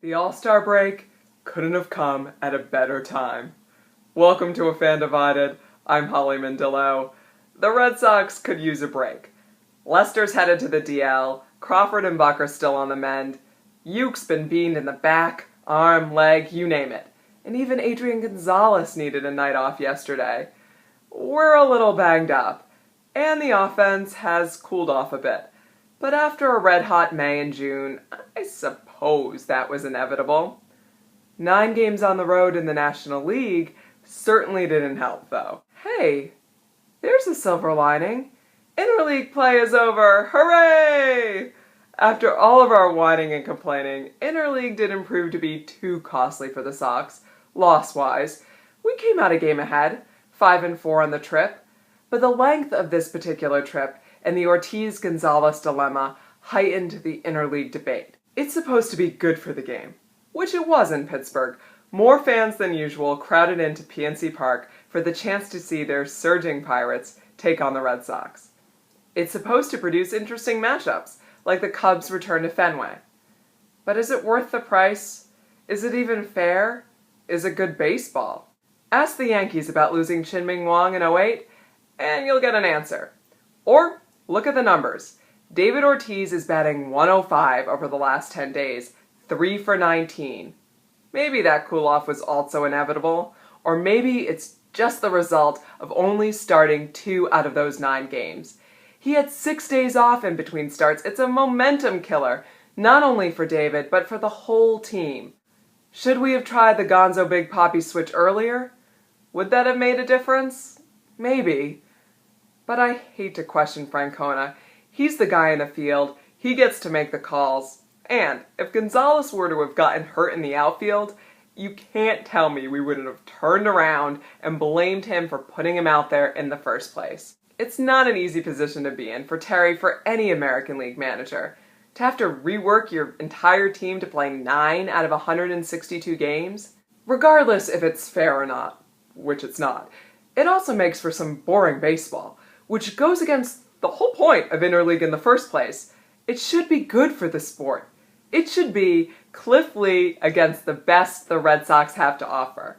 The All-Star break couldn't have come at a better time. Welcome to A Fan Divided. I'm Holly Mandillo. The Red Sox could use a break. Lester's headed to the DL, Crawford and Buck are still on the mend, Yuke's been beamed in the back, arm, leg, you name it. And even Adrian Gonzalez needed a night off yesterday. We're a little banged up, and the offense has cooled off a bit. But after a red-hot May and June, I suppose that was inevitable. 9 games on the road in the National League certainly didn't help, though. Hey, there's a silver lining. Interleague play is over! Hooray! After all of our whining and complaining, Interleague didn't prove to be too costly for the Sox, loss-wise. We came out a game ahead, 5-4 on the trip, but the length of this particular trip and the Ortiz-Gonzalez dilemma heightened the interleague debate. It's supposed to be good for the game, which it was in Pittsburgh. More fans than usual crowded into PNC Park for the chance to see their surging Pirates take on the Red Sox. It's supposed to produce interesting matchups, like the Cubs' return to Fenway. But is it worth the price? Is it even fair? Is it good baseball? Ask the Yankees about losing Chien-Ming Wang in 2008, and you'll get an answer. Or look at the numbers. David Ortiz is batting .105 over the last 10 days, 3 for 19. Maybe that cool-off was also inevitable, or maybe it's just the result of only starting 2 out of those 9 games. He had 6 days off in between starts. It's a momentum killer, not only for David, but for the whole team. Should we have tried the Gonzo Big Papi switch earlier? Would that have made a difference? Maybe. But I hate to question Francona. He's the guy in the field, he gets to make the calls. And if Gonzalez were to have gotten hurt in the outfield, you can't tell me we wouldn't have turned around and blamed him for putting him out there in the first place. It's not an easy position to be in for Terry, for any American League manager. To have to rework your entire team to play 9 out of 162 games, regardless if it's fair or not, which it's not, it also makes for some boring baseball, which goes against the whole point of Interleague in the first place. It should be good for the sport. It should be Cliff Lee against the best the Red Sox have to offer.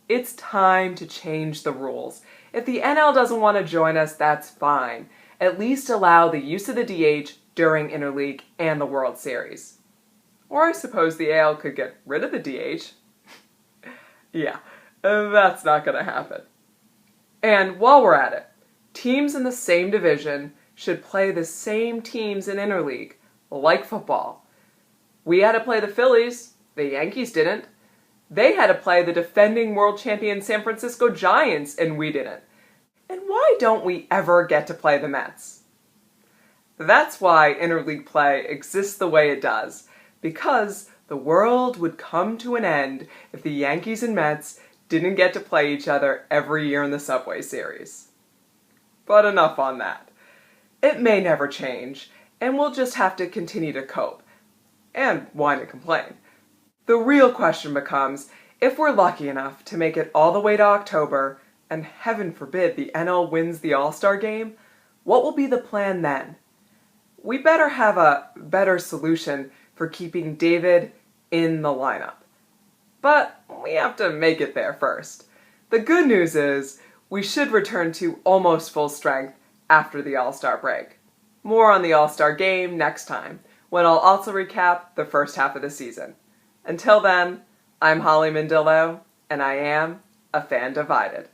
It's time to change the rules. If the NL doesn't want to join us, that's fine. At least allow the use of the DH during Interleague and the World Series. Or I suppose the AL could get rid of the DH. Yeah, that's not going to happen. And while we're at it, teams in the same division should play the same teams in Interleague, like football. We had to play the Phillies, the Yankees didn't. They had to play the defending world champion San Francisco Giants, and we didn't. And why don't we ever get to play the Mets? That's why Interleague play exists the way it does, because the world would come to an end if the Yankees and Mets didn't get to play each other every year in the Subway Series. But enough on that. It may never change, and we'll just have to continue to cope. And whine and complain. The real question becomes, if we're lucky enough to make it all the way to October, and heaven forbid the NL wins the All-Star game, what will be the plan then? We better have a better solution for keeping David in the lineup. But we have to make it there first. The good news is, we should return to almost full strength after the All-Star break. More on the All-Star game next time, when I'll also recap the first half of the season. Until then, I'm Holly Mandillo, and I am A Fan Divided.